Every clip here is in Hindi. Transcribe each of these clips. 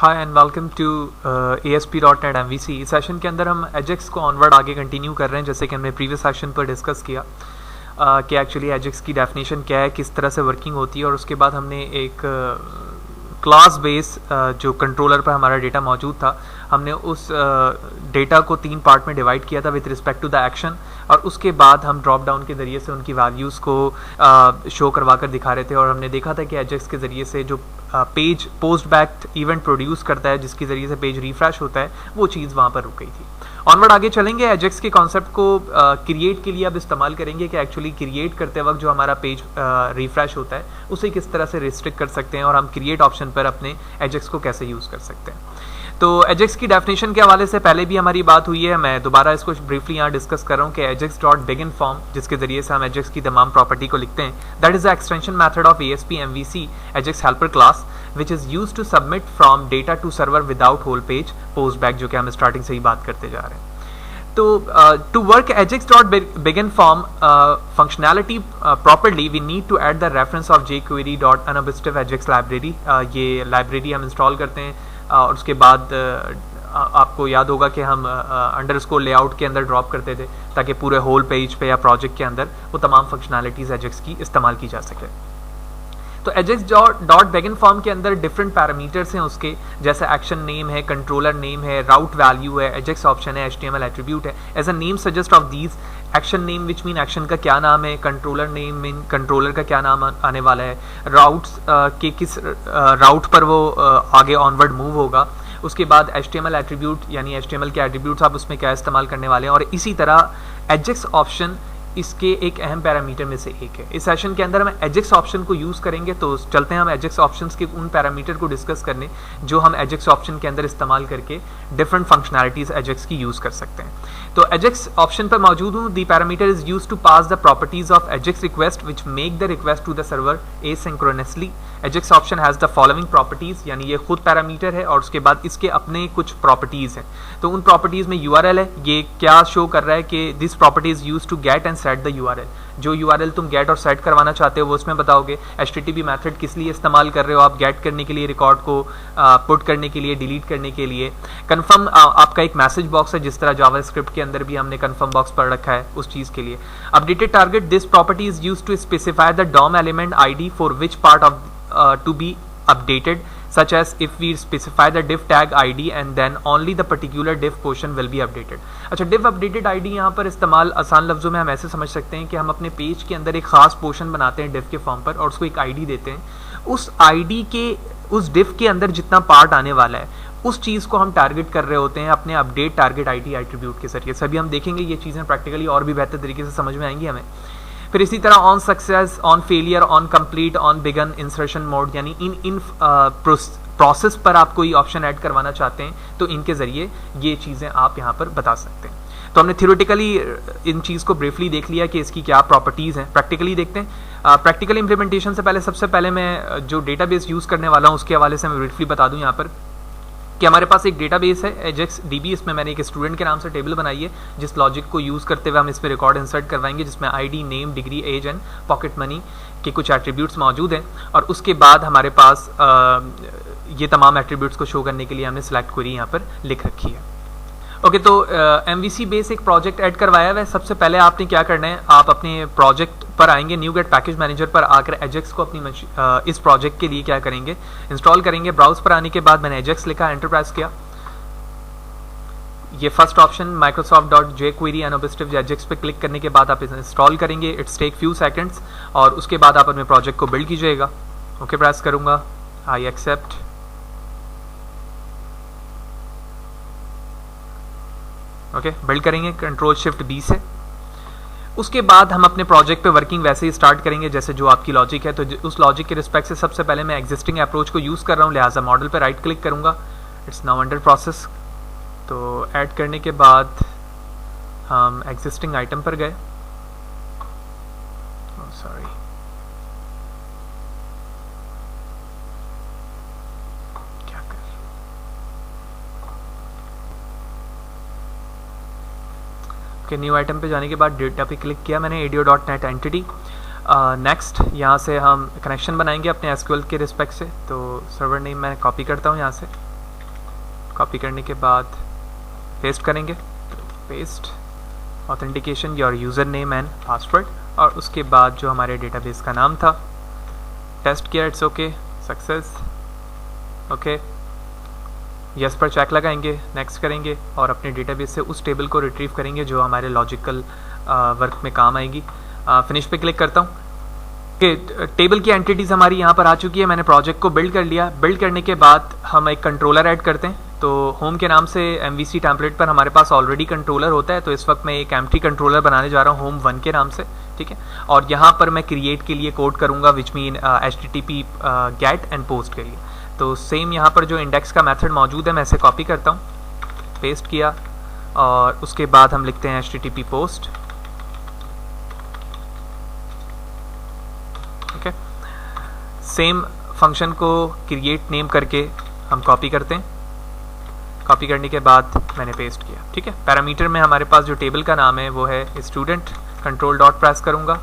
Hi and welcome to ASP.NET MVC। इस सेशन के अंदर हम एजेक्स को ऑनवर्ड आगे कंटिन्यू कर रहे हैं, जैसे कि हमने प्रीवियस सेशन पर डिस्कस किया कि एक्चुअली एजेक्स की डेफिनेशन क्या है, किस तरह से वर्किंग होती है। और उसके बाद हमने एक क्लास बेस जो कंट्रोलर पर हमारा डेटा मौजूद था, हमने उस डेटा को 3 पार्ट में डिवाइड किया था with respect to the action. और उसके बाद हम ड्रॉप डाउन के ज़रिए से उनकी वैल्यूज़ को शो करवा कर दिखा रहे थे। और हमने देखा था कि एजेक्स के ज़रिए से जो page post back event produce करता है, जिसके ज़रिए से पेज रिफ्रेश होता है, वो चीज़ वहाँ पर रुक गई थी। ऑनवर्ड आगे चलेंगे, एजेक्स के कॉन्सेप्ट को क्रिएट के लिए अब इस्तेमाल करेंगे कि एक्चुअली क्रिएट करते वक्त जो हमारा पेज रिफ्रेश होता है उसे किस तरह से रिस्ट्रिक्ट कर सकते हैं, और हम क्रिएट ऑप्शन पर अपने एजेक्स को कैसे यूज़ कर सकते हैं। तो एजेक्स की डेफिनेशन के हवाले से पहले भी हमारी बात हुई है, मैं दोबारा इसको ब्रीफली यहाँ डिस्कस कर रहा हूँ कि एजेक्स डॉट बिगिन फॉर्म, जिसके जरिए से हम एजेक्स की तमाम प्रॉपर्टी को लिखते हैं, that is the extension method of ASP MVC AJAX helper class which is used to submit from data to server without whole page post back, जो कि हम स्टार्टिंग से ही बात करते जा रहे हैं। तो to work ajax dot begin form functionality properly, we need to add the reference of jQuery dot unobjective ajax library। ये लाइब्रेरी हम इंस्टॉल करते हैं और उसके बाद आपको याद होगा कि हम अंडरस्कोर लेआउट के अंदर ड्रॉप करते थे ताकि पूरे होल पेज पे या प्रोजेक्ट के अंदर वो तमाम फंक्शनैलिटीज एजेक्स की इस्तेमाल की जा सके। तो एजेक्स डॉट बिगिन फॉर्म के अंदर डिफरेंट पैरामीटर्स हैं उसके, जैसे एक्शन नेम है, कंट्रोलर नेम है, राउट वैल्यू है, एजेक्स ऑप्शन है, HTML एट्रीब्यूट है। As a name suggest of these, action name which mean action का क्या नाम है, कंट्रोलर नेम मीन कंट्रोलर का क्या नाम आने वाला है, राउट्स के किस राउट पर वो आगे ऑनवर्ड मूव होगा, उसके बाद HTML एट्रीब्यूट यानी HTML के एट्रीब्यूट्स आप उसमें क्या इस्तेमाल करने वाले हैं। और इसी तरह एजेक्स ऑप्शन इसके एक अहम पैरामीटर में से एक है। इस सेशन के अंदर हम एजेक्स ऑप्शन को यूज़ करेंगे, तो चलते हैं हम एजेक्स ऑप्शंस के उन पैरामीटर को डिस्कस करने जो हम एजेक्स ऑप्शन के अंदर इस्तेमाल करके डिफरेंट फंक्शनैलिटीज एजेक्स की यूज़ कर सकते हैं। तो एजेक्स ऑप्शन पर मौजूद हूँ। The parameter is use to pass the properties of AJAX request which make the request to the server asynchronously. AJAX option has the following properties, यानी ये खुद पैरामीटर है और उसके बाद इसके अपने कुछ प्रॉपर्टीज हैं। तो उन प्रॉपर्टीज में URL है, ये क्या शो कर रहा है कि this properties use to get and set the URL। जो URL तुम गेट और सेट करवाना चाहते हो वो उसमें बताओगे। HTTP मेथड किस लिए इस्तेमाल कर रहे हो आप, गेट करने के लिए, रिकॉर्ड को पुट करने के लिए, डिलीट करने के लिए। कन्फर्म आपका एक मैसेज बॉक्स है, जिस तरह जावास्क्रिप्ट के अंदर भी हमने कन्फर्म बॉक्स पढ़ रखा है उस चीज़ के लिए। Updated target, this property is use to specify the DOM element ID for which part of to be updated, such as if we specify the div tag ID and then only the particular div portion will be updated। अच्छा, div updated ID यहाँ पर इस्तेमाल आसान लफ्जों में हम ऐसे समझ सकते हैं कि हम अपने पेज के अंदर एक खास पोर्शन बनाते हैं div के फॉर्म पर और उसको एक ID देते हैं। उस ID के उस div के अंदर जितना पार्ट आने वाला है उस चीज़ को हम टारगेट कर रहे होते हैं अपने अपडेट टारगेट ID एट्रीब्यूट के जरिए। सभी हम देखेंगे ये चीज़ें प्रैक्टिकली और भी बेहतर तरीके से समझ में आएंगी हमें। फिर इसी तरह on success, on failure, on complete, on begin, insertion mode, यानी इन प्रोसेस पर आप कोई ऑप्शन ऐड करवाना चाहते हैं तो इनके जरिए ये चीज़ें आप यहाँ पर बता सकते हैं। तो हमने थ्योरेटिकली इन चीज़ को ब्रीफली देख लिया कि इसकी क्या प्रॉपर्टीज़ हैं। प्रैक्टिकली देखते हैं। प्रैक्टिकल इंप्लीमेंटेशन से पहले सबसे पहले मैं जो डेटाबेस यूज़ करने वाला हूँ उसके हवाले से मैं ब्रीफली बता दूँ यहाँ पर कि हमारे पास एक डेटाबेस है एजेक्स DB। इसमें मैंने एक स्टूडेंट के नाम से टेबल बनाई है, जिस लॉजिक को यूज़ करते हुए हम इस पर रिकॉर्ड इंसर्ट करवाएंगे, जिसमें ID, name, degree, age and pocket money के कुछ एट्रीब्यूट्स मौजूद हैं। और उसके बाद हमारे पास ये तमाम एट्रीब्यूट्स को शो करने के लिए हमने सेलेक्ट क्वेरी यहाँ पर लिख रखी है। ओके, तो MVC बेस एक प्रोजेक्ट ऐड करवाया हुआ है। सबसे पहले आपने क्या करना है, आप अपने प्रोजेक्ट पर आएंगे, न्यू गेट पैकेज मैनेजर पर आकर एजेक्स को अपनी इस प्रोजेक्ट के लिए क्या करेंगे, इंस्टॉल करेंगे। ब्राउज पर आने के बाद मैंने एजेक्स लिखा, एंटर प्रेस किया। ये first option microsoft.jQuery unobjective Ajax पे क्लिक करने के बाद आप इसे इंस्टॉल करेंगे। इट्स टेक फ्यू सेकंड्स और उसके बाद आप अपने प्रोजेक्ट को बिल्ड कीजिएगा। ओके, प्रेस करूँगा, आई एक्सेप्ट। ओके, बिल्ड करेंगे Ctrl+Shift+B से। उसके बाद हम अपने प्रोजेक्ट पे वर्किंग वैसे ही स्टार्ट करेंगे जैसे जो आपकी लॉजिक है। तो उस लॉजिक के रिस्पेक्ट से सबसे पहले मैं एग्जिस्टिंग अप्रोच को यूज़ कर रहा हूँ, लिहाजा मॉडल पे राइट क्लिक करूँगा। It's now under process. तो ऐड करने के बाद हम एग्जिस्टिंग आइटम पर गए। सॉरी, न्यू आइटम पे जाने के बाद डेटा पे क्लिक किया मैंने, ADO.NET एंटिटी। नेक्स्ट यहाँ से हम कनेक्शन बनाएंगे अपने SQL के रिस्पेक्ट से। तो सर्वर नेम मैं कॉपी करता हूँ यहाँ से, कॉपी करने के बाद पेस्ट करेंगे, paste authentication your user name and password, और उसके बाद जो हमारे डेटाबेस का नाम था टेस्ट किया, it's okay, success, okay, yes पर चेक लगाएंगे, नेक्स्ट करेंगे और अपने डेटाबेस से उस टेबल को रिट्रीव करेंगे जो हमारे लॉजिकल वर्क में काम आएगी। फिनिश पे क्लिक करता हूँ कि टेबल की एंटिटीज़ हमारी यहाँ पर आ चुकी है। मैंने प्रोजेक्ट को बिल्ड कर लिया। बिल्ड करने के बाद हम एक कंट्रोलर ऐड करते हैं। तो होम के नाम से MVC टेम्पलेट पर हमारे पास ऑलरेडी कंट्रोलर होता है, तो इस वक्त मैं एक एम्प्टी कंट्रोलर बनाने जा रहा हूँ होम 1 के नाम से, ठीक है। और यहाँ पर मैं क्रिएट के लिए कोड करूँगा which mean HTTP get and post के लिए। तो सेम यहाँ पर जो इंडेक्स का मेथड मौजूद है मैं इसे कॉपी करता हूँ, पेस्ट किया और उसके बाद हम लिखते हैं HTTP post, okay. Same function को क्रिएट नेम करके हम कॉपी करते हैं। कॉपी करने के बाद मैंने पेस्ट किया, ठीक है। पैरामीटर में हमारे पास जो टेबल का नाम है वो है स्टूडेंट, कंट्रोल डॉट प्रेस करूँगा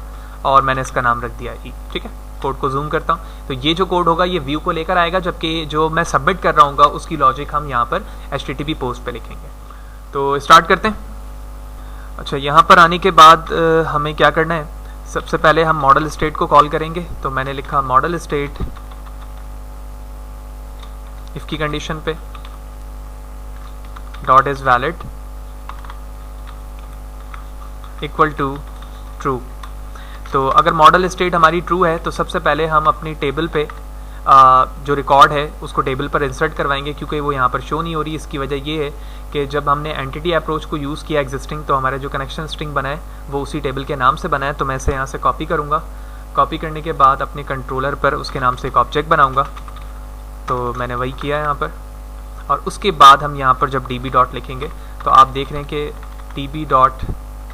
और मैंने इसका नाम रख दिया ई, ठीक है। कोड को जूम करता हूँ तो ये जो कोड होगा ये व्यू को लेकर आएगा, जबकि जो मैं सबमिट कर रहा हूँ उसकी लॉजिक हम यहाँ पर HTTP पोस्ट पे लिखेंगे। तो स्टार्ट करते हैं। अच्छा, यहाँ पर आने के बाद हमें क्या करना है, सबसे पहले हम मॉडल स्टेट को कॉल करेंगे। तो मैंने लिखा मॉडल स्टेट इफ की कंडीशन पे dot is valid equal to true. तो अगर मॉडल स्टेट हमारी ट्रू है तो सबसे पहले हम अपनी टेबल पे जो रिकॉर्ड है उसको टेबल पर इंसर्ट करवाएंगे, क्योंकि वो यहाँ पर शो नहीं हो रही। इसकी वजह ये है कि जब हमने एंटिटी अप्रोच को यूज़ किया एग्जिस्टिंग, तो हमारा जो कनेक्शन स्ट्रिंग बना है वो उसी टेबल के नाम से बना है। तो मैं इसे यहाँ से कॉपी करूँगा। कॉपी करने के बाद अपने कंट्रोलर पर उसके नाम से एक ऑब्जेक्ट बनाऊँगा। तो मैंने वही किया है यहाँ पर। और उसके बाद हम यहाँ पर जब db डॉट लिखेंगे तो आप देख रहे हैं कि db dot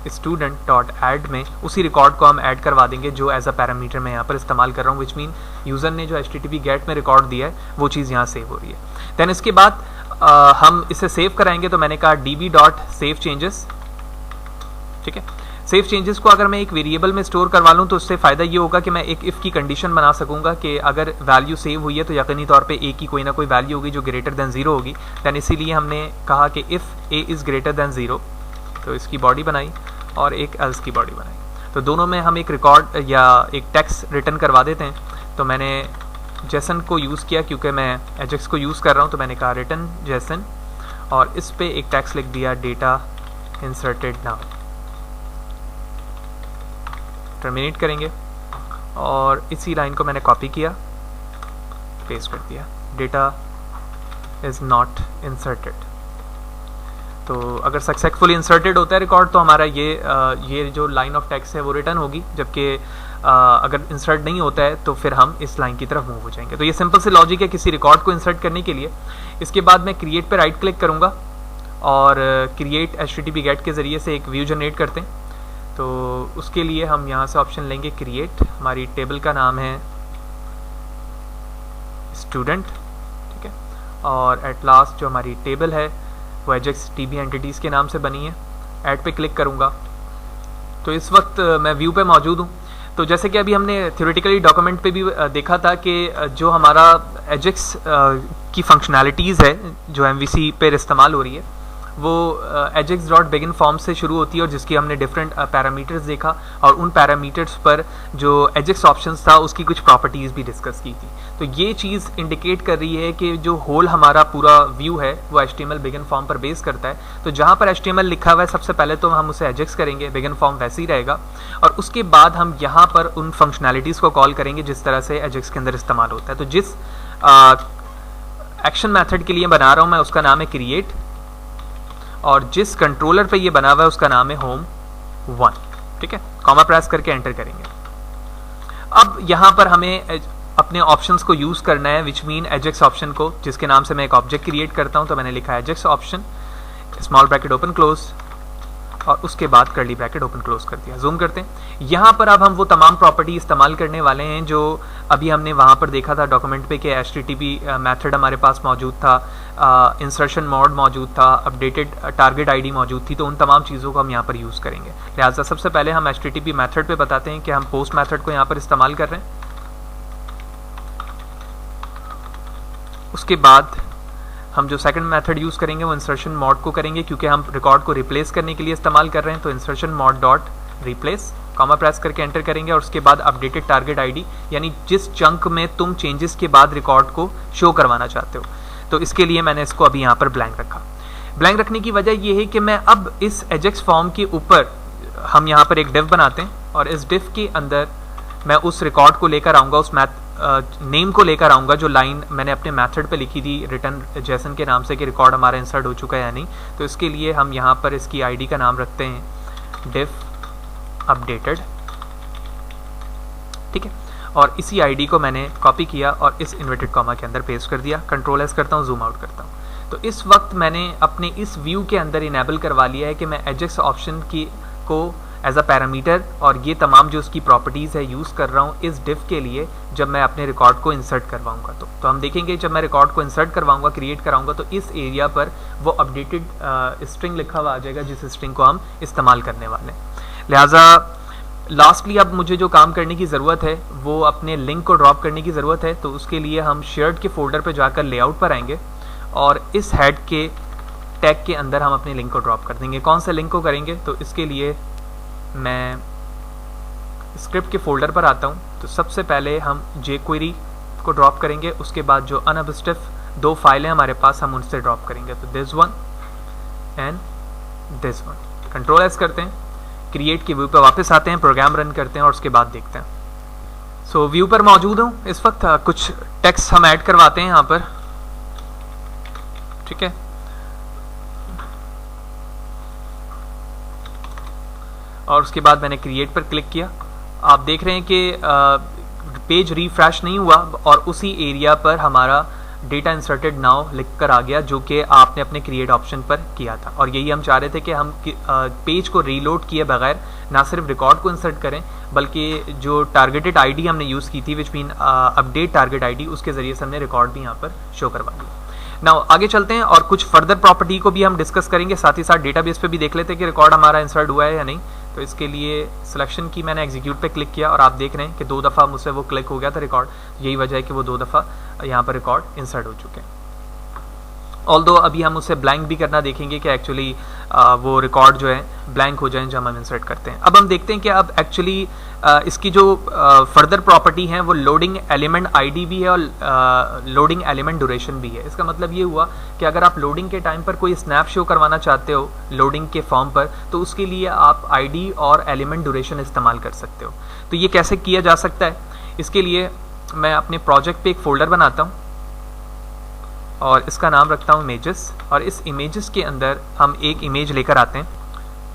student dot add में उसी रिकॉर्ड को हम ऐड करवा देंगे जो एज अ पैरामीटर मैं यहाँ पर इस्तेमाल कर रहा हूँ, विच मीन यूज़र ने जो HTTP गेट में रिकॉर्ड दिया है वो चीज़ यहाँ सेव हो रही है। दैन इसके बाद हम इसे सेव कराएंगे। तो मैंने कहा db डॉट सेव चेंजेस, ठीक है। सेव चेंजेस को अगर मैं एक वेरिएबल में स्टोर करवा लूँ तो उससे फ़ायदा ये होगा कि मैं एक इफ़ की कंडीशन बना सकूँगा कि अगर वैल्यू सेव हुई है तो यकीनी तौर पे a की कोई ना कोई वैल्यू होगी जो ग्रेटर दैन 0 होगी। दैन इसीलिए हमने कहा कि if a is greater than 0, तो इसकी बॉडी बनाई और एक एल्स की बॉडी बनाई। तो दोनों में हम एक रिकॉर्ड या एक टेक्स्ट रिटर्न करवा देते हैं। तो मैंने जेसन को यूज़ किया क्योंकि मैं एजेक्स को यूज़ कर रहा हूँ। तो मैंने कहा रिटर्न जेसन और इस पे एक टेक्स्ट लिख दिया डेटा इंसर्टेड नाउ। टर्मिनेट करेंगे और इसी लाइन को मैंने कॉपी किया, पेस्ट कर दिया, डेटा इज़ नॉट इंसर्टेड। तो अगर सक्सेसफुली इंसर्टेड होता है रिकॉर्ड तो हमारा ये जो लाइन ऑफ टेक्स्ट है वो रिटर्न होगी, जबकि अगर इंसर्ट नहीं होता है तो फिर हम इस लाइन की तरफ मूव हो जाएंगे। तो ये सिंपल सी लॉजिक है किसी रिकॉर्ड को इंसर्ट करने के लिए। इसके बाद मैं क्रिएट पे राइट क्लिक करूँगा और क्रिएट HTTP गेट के ज़रिए से एक व्यू जनरेट करते हैं। तो उसके लिए हम यहाँ से ऑप्शन लेंगे क्रिएट। हमारी टेबल का नाम है स्टूडेंट, ठीक है। और एट लास्ट जो हमारी टेबल है वो एजेक्स DB एंटिटीज़ के नाम से बनी है। ऐड पे क्लिक करूँगा तो इस वक्त मैं व्यू पे मौजूद हूँ। तो जैसे कि अभी हमने थ्योरेटिकली डॉक्यूमेंट पे भी देखा था कि जो हमारा एजेक्स की फंक्शनैलिटीज़ है जो MVC पे इस्तेमाल हो रही है वो एजेक्स डॉट बिगिन फॉर्म से शुरू होती है, और जिसकी हमने डिफरेंट पैरामीटर्स देखा और उन पैरामीटर्स पर जो एजेक्स ऑप्शंस था उसकी कुछ प्रॉपर्टीज़ भी डिस्कस की थी। तो ये चीज़ इंडिकेट कर रही है कि जो होल हमारा पूरा व्यू है वो HTML बिगिन फॉर्म पर बेस करता है। तो जहाँ पर HTML लिखा हुआ है सबसे पहले तो हम उसे एजेक्स करेंगे, बिगिन फॉर्म वैसे ही रहेगा, और उसके बाद हम यहाँ पर उन फंक्शनैलिटीज़ को कॉल करेंगे जिस तरह से एजेक्स के अंदर इस्तेमाल होता है। तो जिस एक्शन मैथड के लिए बना रहा हूँ मैं उसका नाम है क्रिएट, और जिस कंट्रोलर पे ये बना हुआ है उसका नाम है होम 1, ठीक है। कॉमा प्रेस करके एंटर करेंगे। अब यहाँ पर हमें अपने ऑप्शंस को यूज़ करना है, विच मीन एजेक्स ऑप्शन को, जिसके नाम से मैं एक ऑब्जेक्ट क्रिएट करता हूँ। तो मैंने लिखा है AJAX option, small bracket open close, और उसके बाद कर्ली ब्रैकेट ओपन क्लोज कर दिया। जूम करते हैं। यहाँ पर अब हम वो तमाम प्रॉपर्टी इस्तेमाल करने वाले हैं जो अभी हमने वहाँ पर देखा था डॉक्यूमेंट पे कि HTTP मेथड हमारे पास मौजूद था, इंसर्शन मोड मौजूद था, अपडेटेड टारगेट ID मौजूद थी। तो उन तमाम चीज़ों को हम यहाँ पर यूज़ करेंगे। लिहाजा सबसे पहले हम HTTP मेथड पे बताते हैं कि हम पोस्ट मेथड को यहाँ पर इस्तेमाल कर रहे हैं। उसके बाद हम जो सेकंड मेथड यूज़ करेंगे वो इंसर्शन मॉड को करेंगे, क्योंकि हम रिकॉर्ड को रिप्लेस करने के लिए इस्तेमाल कर रहे हैं। तो insertion mod dot replace comma press करके एंटर करेंगे और उसके बाद अपडेटेड टारगेट आईडी, यानी जिस चंक में तुम चेंजेस के बाद रिकॉर्ड को शो करवाना चाहते हो। तो इसके लिए मैंने इसको अभी यहाँ पर ब्लैंक रखा। ब्लैंक रखने की वजह ये है कि मैं अब इस एजेक्स फॉर्म के ऊपर हम यहाँ पर एक डिव बनाते हैं और इस डिव के अंदर मैं उस रिकॉर्ड को लेकर आऊँगा, उस नेम को लेकर आऊँगा जो लाइन मैंने अपने मेथड पे लिखी थी रिटर्न जेसन के नाम से कि रिकॉर्ड हमारा इंसर्ट हो चुका है या नहीं। तो इसके लिए हम यहाँ पर इसकी आईडी का नाम रखते हैं डिव अपडेटेड, ठीक है। और इसी आईडी को मैंने कॉपी किया और इस इन्वर्टेड कॉमा के अंदर पेस्ट कर दिया। कंट्रोल एस करता हूँ, जूम आउट करता हूँ। तो इस वक्त मैंने अपने इस व्यू के अंदर इनेबल करवा लिया है कि मैं एजेक्स ऑप्शन की को एज अ पैरामीटर और ये तमाम जो उसकी प्रॉपर्टीज़ है यूज़ कर रहा हूँ इस डिव के लिए जब मैं अपने रिकॉर्ड को इंसर्ट करवाऊँगा। तो हम देखेंगे जब मैं रिकॉर्ड को इंसर्ट करवाऊँगा, क्रिएट कराऊँगा, तो इस एरिया पर वो अपडेटेड स्ट्रिंग लिखा हुआ आ जाएगा जिस स्ट्रिंग को हम इस्तेमाल करने वाले हैं। लिहाजा लास्टली अब मुझे जो काम करने की ज़रूरत है वो अपने लिंक को ड्रॉप करने की ज़रूरत है। तो उसके लिए हम शेयर्ड के फोल्डर पर जाकर लेआउट पर आएंगे और इस हेड के टैग के अंदर हम अपने लिंक को ड्रॉप कर देंगे। कौन सा लिंक को करेंगे? तो इसके लिए मैं स्क्रिप्ट के फोल्डर पर आता हूँ। तो सबसे पहले हम jQuery को ड्रॉप करेंगे, उसके बाद जो अनअबस्टिफ 2 फाइलें हमारे पास हम उनसे ड्रॉप करेंगे। तो this one and this one. Control S करते हैं, क्रिएट के व्यू पर वापस आते हैं, प्रोग्राम रन करते हैं और उसके बाद देखते हैं। सो व्यू पर मौजूद हूँ इस वक्त। कुछ टेक्स्ट हम ऐड करवाते हैं यहाँ पर, ठीक है। और उसके बाद मैंने क्रिएट पर क्लिक किया। आप देख रहे हैं कि पेज रिफ्रेश नहीं हुआ और उसी एरिया पर हमारा डेटा इंसर्टेड नाउ लिख कर आ गया जो कि आपने अपने क्रिएट ऑप्शन पर किया था। और यही हम चाह रहे थे कि हम पेज को रीलोड किए बगैर ना सिर्फ रिकॉर्ड को इंसर्ट करें बल्कि जो टारगेटेड आईडी हमने यूज़ की थी which mean update target ID, उसके ज़रिए से हमने रिकॉर्ड भी यहाँ पर शो करवा दिया। नाउ आगे चलते हैं और कुछ फर्दर प्रॉपर्टी को भी हम डिस्कस करेंगे, साथ ही साथ डेटाबेस पे भी देख लेते हैं कि रिकॉर्ड हमारा इंसर्ट हुआ है या नहीं। तो इसके लिए सिलेक्शन की मैंने एग्जीक्यूट पे क्लिक किया और आप देख रहे हैं कि 2 दफ़ा मुझसे वो क्लिक हो गया था रिकॉर्ड। यही वजह है कि वो 2 दफ़ा यहाँ पर रिकॉर्ड इंसर्ट हो चुके हैं। ऑल्दो अभी हम उसे ब्लैंक भी करना देखेंगे कि एक्चुअली वो रिकॉर्ड जो है ब्लैंक हो जाए जब हम इंसर्ट करते हैं। अब हम देखते हैं कि अब एक्चुअली इसकी जो फर्दर प्रॉपर्टी है वो लोडिंग एलिमेंट आईडी भी है और लोडिंग एलिमेंट ड्यूरेशन भी है। इसका मतलब ये हुआ कि अगर आप लोडिंग के टाइम पर कोई स्नैप शो करवाना चाहते हो लोडिंग के फॉर्म पर, तो उसके लिए आप आईडी और एलिमेंट ड्यूरेशन इस्तेमाल कर सकते हो। तो ये कैसे किया जा सकता है? इसके लिए मैं अपने प्रोजेक्ट पे एक फ़ोल्डर बनाता हूँ और इसका नाम रखता हूँ इमेजेस। और इस इमेजेस के अंदर हम एक इमेज लेकर आते हैं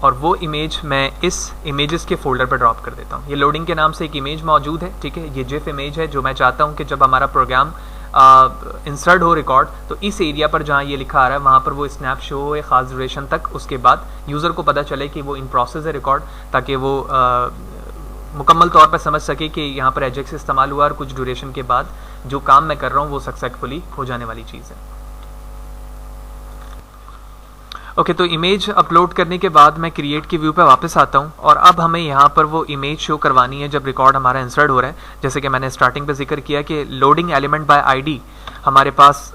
और वो इमेज मैं इस इमेजेस के फोल्डर पर ड्रॉप कर देता हूँ। ये लोडिंग के नाम से एक इमेज मौजूद है, ठीक है। ये जिफ इमेज है जो मैं चाहता हूँ कि जब हमारा प्रोग्राम इंसर्ट हो रिकॉर्ड तो इस एरिया पर जहाँ ये लिखा आ रहा है वहाँ पर वो स्नैप शो हो एक ख़ास ड्यूरेशन तक, उसके बाद यूज़र को पता चले कि वो इन प्रोसेस है रिकॉर्ड, ताकि वो मुकम्मल तौर पर समझ सके कि यहाँ पर एजेक्स इस्तेमाल हुआ और कुछ ड्यूरेशन के बाद जो काम मैं कर रहा हूँ वो सक्सेसफुली हो जाने वाली चीज़ है। ओके, तो इमेज अपलोड करने के बाद मैं क्रिएट के व्यू पे वापस आता हूँ और अब हमें यहाँ पर वो इमेज शो करवानी है जब रिकॉर्ड हमारा इंसर्ट हो रहा है। जैसे कि मैंने स्टार्टिंग पे जिक्र किया कि लोडिंग एलिमेंट बाय आईडी हमारे पास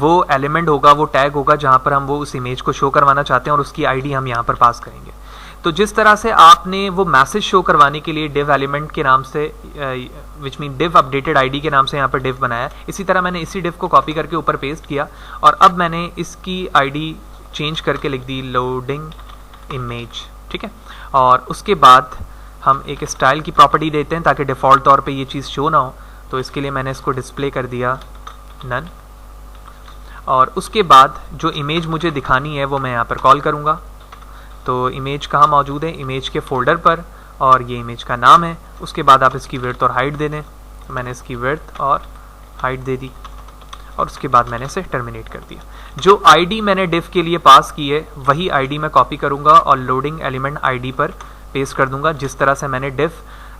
वो एलिमेंट होगा, वो टैग होगा जहाँ पर हम वो उस इमेज को शो करवाना चाहते हैं और उसकी आईडी हम यहाँ पर पास करेंगे। तो जिस तरह से आपने वो मैसेज शो करवाने के लिए डिव एलिमेंट के नाम से which mean div updated ID के नाम से यहाँ पर डिव बनाया, इसी तरह मैंने इसी डिव को कॉपी करके ऊपर पेस्ट किया और अब मैंने इसकी आईडी चेंज करके लिख दी लोडिंग इमेज, ठीक है। और उसके बाद हम एक स्टाइल की प्रॉपर्टी देते हैं ताकि डिफ़ॉल्ट तौर पे ये चीज़ शो ना हो। तो इसके लिए मैंने इसको डिस्प्ले कर दिया नन। और उसके बाद जो इमेज मुझे दिखानी है वो मैं यहाँ पर कॉल करूँगा। तो इमेज कहाँ मौजूद है? इमेज के फोल्डर पर, और ये इमेज का नाम है। उसके बाद आप इसकी विड्थ और हाइट दे दें। तो मैंने इसकी विड्थ और हाइट दे दी और उसके बाद मैंने इसे टर्मिनेट कर दिया। जो आईडी मैंने डिव के लिए पास की है वही आईडी मैं कॉपी करूंगा और लोडिंग एलिमेंट आईडी पर पेस्ट कर दूंगा जिस तरह से मैंने डिव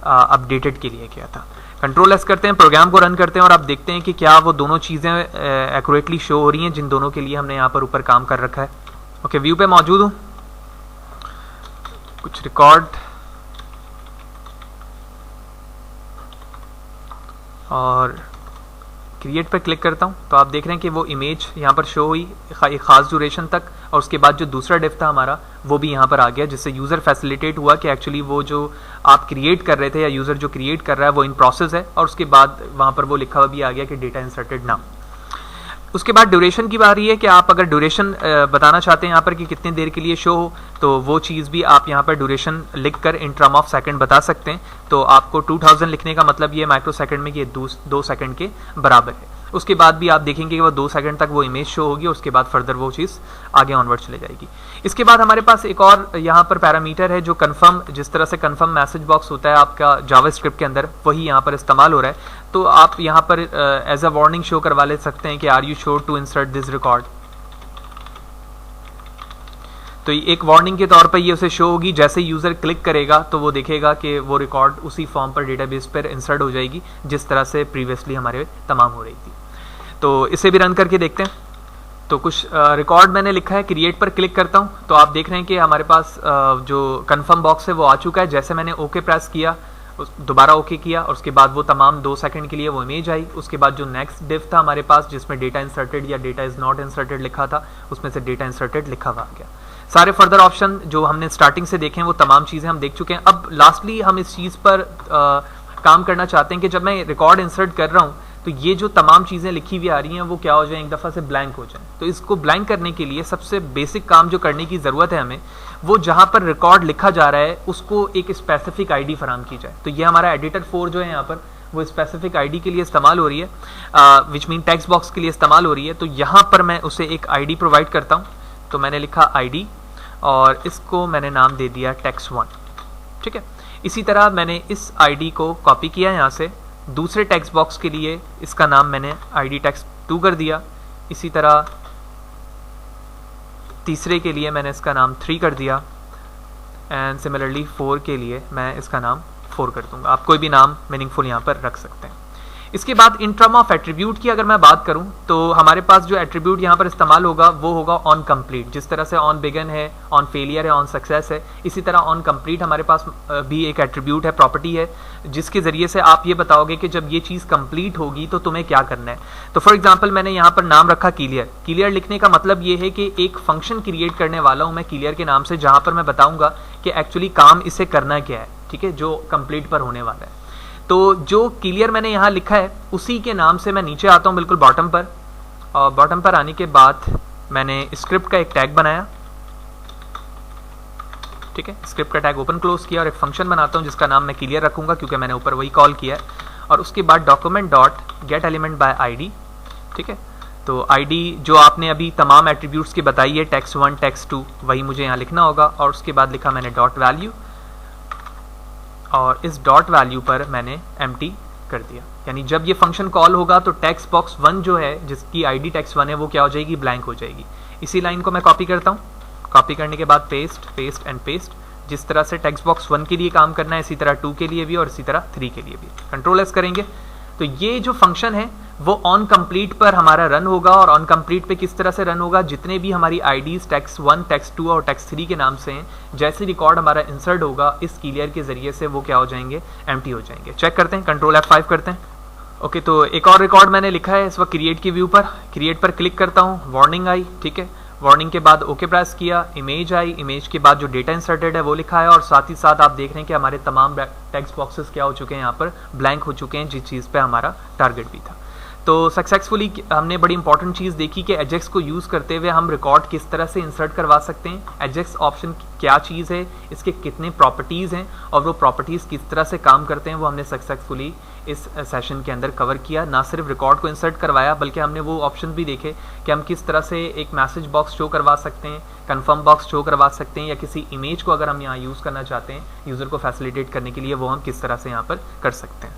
अपडेटेड के लिए किया था। कंट्रोल एस करते हैं, प्रोग्राम को रन करते हैं और आप देखते हैं कि क्या वो दोनों चीज़ें एक्यूरेटली शो हो रही हैं जिन दोनों के लिए हमने यहाँ पर ऊपर काम कर रखा है। ओके, व्यू पे मौजूद हूँ। कुछ रिकॉर्ड और क्रिएट पर क्लिक करता हूँ तो आप देख रहे हैं कि वो इमेज यहाँ पर शो हुई एक ख़ास ड्यूरेशन तक, और उसके बाद जो दूसरा डिफ था हमारा वो भी यहाँ पर आ गया, जिससे यूज़र फैसिलिटेट हुआ कि एक्चुअली वो जो आप क्रिएट कर रहे थे या यूज़र जो क्रिएट कर रहा है वो इन प्रोसेस है, और उसके बाद वहाँ पर वो लिखा हुआ भी आ गया कि डेटा इंसर्टेड नाउ। उसके बाद ड्यूरेशन की बारी है कि आप अगर ड्यूरेशन बताना चाहते हैं यहाँ पर कि कितनी देर के लिए शो हो, तो वो चीज़ भी आप यहाँ पर ड्यूरेशन लिख कर इन टर्म ऑफ सेकंड बता सकते हैं। तो आपको 2000 लिखने का मतलब ये माइक्रो सेकंड में कि ये 2 सेकंड के बराबर है। उसके बाद भी आप देखेंगे कि वो 2 सेकंड तक वो इमेज शो होगी, और उसके बाद फर्दर वो चीज़ आगे ऑनवर्ड चले जाएगी। इसके बाद हमारे पास एक और यहाँ पर पैरामीटर है जो कन्फर्म, जिस तरह से कन्फर्म मैसेज बॉक्स होता है आपका जावास्क्रिप्ट के अंदर, वही यहाँ पर इस्तेमाल हो रहा है। तो आप यहाँ पर एज अ वार्निंग शो करवा ले सकते हैं कि are you sure to insert this record. तो एक वार्निंग के तौर पर ये उसे शो होगी, जैसे यूज़र क्लिक करेगा तो वो देखेगा कि वो रिकॉर्ड उसी फॉर्म पर डेटाबेस पर इंसर्ट हो जाएगी जिस तरह से प्रीवियसली हमारे तमाम हो रही थी। तो इसे भी रन करके देखते हैं। तो कुछ रिकॉर्ड मैंने लिखा है, क्रिएट पर क्लिक करता हूँ तो आप देख रहे हैं कि हमारे पास जो कन्फर्म बॉक्स है वो आ चुका है। जैसे मैंने ओके प्रेस किया, दोबारा ओके किया, और उसके बाद वो तमाम 2 सेकंड के लिए वो इमेज आई। उसके बाद जो नेक्स्ट डिफ था हमारे पास जिसमें डेटा इंसर्टेड या डेटा इज़ नॉट इंसर्टेड लिखा था, उसमें से डेटा इंसर्टेड लिखा हुआ आ गया। सारे फर्दर ऑप्शन जो हमने स्टार्टिंग से देखे हैं वो तमाम चीज़ें हम देख चुके हैं। अब लास्टली हम इस चीज़ पर काम करना चाहते हैं कि जब मैं रिकॉर्ड इंसर्ट कर रहा हूँ तो ये जो तमाम चीज़ें लिखी हुई आ रही हैं वो क्या हो जाए, एक दफ़ा से ब्लैंक हो जाए। तो इसको ब्लैंक करने के लिए सबसे बेसिक काम जो करने की ज़रूरत है हमें, वो जहाँ पर रिकॉर्ड लिखा जा रहा है उसको एक स्पेसिफिक आईडी फराहम की जाए। तो ये हमारा एडिटर 4 जो है यहाँ पर वो स्पेसिफिक आईडी के लिए इस्तेमाल हो रही है, विच मीन टेक्स्ट बॉक्स के लिए इस्तेमाल हो रही है। तो यहाँ पर मैं उसे एक आईडी प्रोवाइड करता हूँ। तो मैंने लिखा आईडी और इसको मैंने नाम दे दिया text1, ठीक है। इसी तरह मैंने इस आईडी को कॉपी किया यहाँ से, दूसरे टेक्स्ट बॉक्स के लिए इसका नाम मैंने ID text2 कर दिया। इसी तरह तीसरे के लिए मैंने इसका नाम 3 कर दिया, एंड सिमिलरली 4 के लिए मैं इसका नाम 4 कर दूंगा। आप कोई भी नाम मीनिंगफुल यहाँ पर रख सकते हैं। इसके बाद इन टर्म ऑफ एट्रीब्यूट की अगर मैं बात करूं तो हमारे पास जो एट्रीब्यूट यहाँ पर इस्तेमाल होगा वो होगा ऑन कंप्लीट। जिस तरह से ऑन बिगन है, ऑन फेलियर है, ऑन सक्सेस है, इसी तरह ऑन कंप्लीट हमारे पास भी एक एट्रीब्यूट है, प्रॉपर्टी है, जिसके ज़रिए से आप ये बताओगे कि जब ये चीज़ कंप्लीट होगी तो तुम्हें क्या करना है। तो फॉर एग्जांपल मैंने यहाँ पर नाम रखा क्लियर। क्लियर लिखने का मतलब ये है कि एक फंक्शन क्रिएट करने वाला हूँ मैं क्लियर के नाम से, जहाँ पर मैं बताऊँगा कि एक्चुअली काम इसे करना क्या है, ठीक है, जो कंप्लीट पर होने वाला है। तो जो क्लियर मैंने यहाँ लिखा है उसी के नाम से मैं नीचे आता हूँ बिल्कुल बॉटम पर, और बॉटम पर आने के बाद मैंने स्क्रिप्ट का एक टैग बनाया, ठीक है। स्क्रिप्ट का टैग ओपन क्लोज किया और एक फंक्शन बनाता हूँ जिसका नाम मैं क्लियर रखूंगा क्योंकि मैंने ऊपर वही कॉल किया है। और उसके बाद document dot gate element by ID, ठीक है। तो आईडी जो आपने अभी तमाम एट्रीब्यूट्स की बताई है, text1 text2, वही मुझे यहाँ लिखना होगा। और उसके बाद लिखा मैंने डॉट वैल्यू, और इस डॉट वैल्यू पर मैंने एम्प्टी कर दिया। यानी जब ये फंक्शन कॉल होगा तो टेक्स्ट बॉक्स 1 जो है जिसकी आईडी text1 है वो क्या हो जाएगी, ब्लैंक हो जाएगी। इसी लाइन को मैं कॉपी करता हूँ। कॉपी करने के बाद पेस्ट पेस्ट एंड पेस्ट। जिस तरह से टेक्स्ट बॉक्स 1 के लिए काम करना है इसी तरह 2 के लिए भी और इसी तरह 3 के लिए भी। कंट्रोल एस करेंगे तो ये जो फंक्शन है वो ऑन कंप्लीट पर हमारा रन होगा। और ऑन कंप्लीट पे किस तरह से रन होगा, जितने भी हमारी आईडीज text1 text2 और text3 के नाम से हैं, जैसे रिकॉर्ड हमारा इंसर्ट होगा इस क्लियर के जरिए से वो क्या हो जाएंगे, एम्प्टी हो जाएंगे। चेक करते हैं, कंट्रोल F5 करते हैं। ओके, तो एक और रिकॉर्ड मैंने लिखा है इस वक्त क्रिएट की व्यू पर। क्रिएट पर क्लिक करता हूँ, वार्निंग आई, ठीक है। वार्निंग के बाद ओके प्रेस किया, इमेज आई, इमेज के बाद जो डेटा इंसर्टेड है वो लिखा है। और साथ ही साथ आप देख रहे हैं कि हमारे तमाम टेक्स्ट बॉक्सेस क्या हो चुके हैं, यहाँ पर ब्लैंक हो चुके हैं, जिस चीज़ पे हमारा टारगेट भी था। तो सक्सेसफुली हमने बड़ी इंपॉर्टेंट चीज़ देखी कि एजेक्स को यूज़ करते हुए हम रिकॉर्ड किस तरह से इंसर्ट करवा सकते हैं, एजेक्स ऑप्शन क्या चीज़ है, इसके कितने प्रॉपर्टीज़ हैं और वो प्रॉपर्टीज़ किस तरह से काम करते हैं, वो हमने सक्सेसफुली इस सेशन के अंदर कवर किया। ना सिर्फ रिकॉर्ड को इंसर्ट करवाया बल्कि हमने वो ऑप्शन भी देखे कि हम किस तरह से एक मैसेज बॉक्स शो करवा सकते हैं, कन्फर्म बॉक्स शो करवा सकते हैं, या किसी इमेज को अगर हम यहाँ यूज़ करना चाहते हैं यूज़र को फैसिलिटेट करने के लिए, वो हम किस तरह से यहाँ पर कर सकते हैं।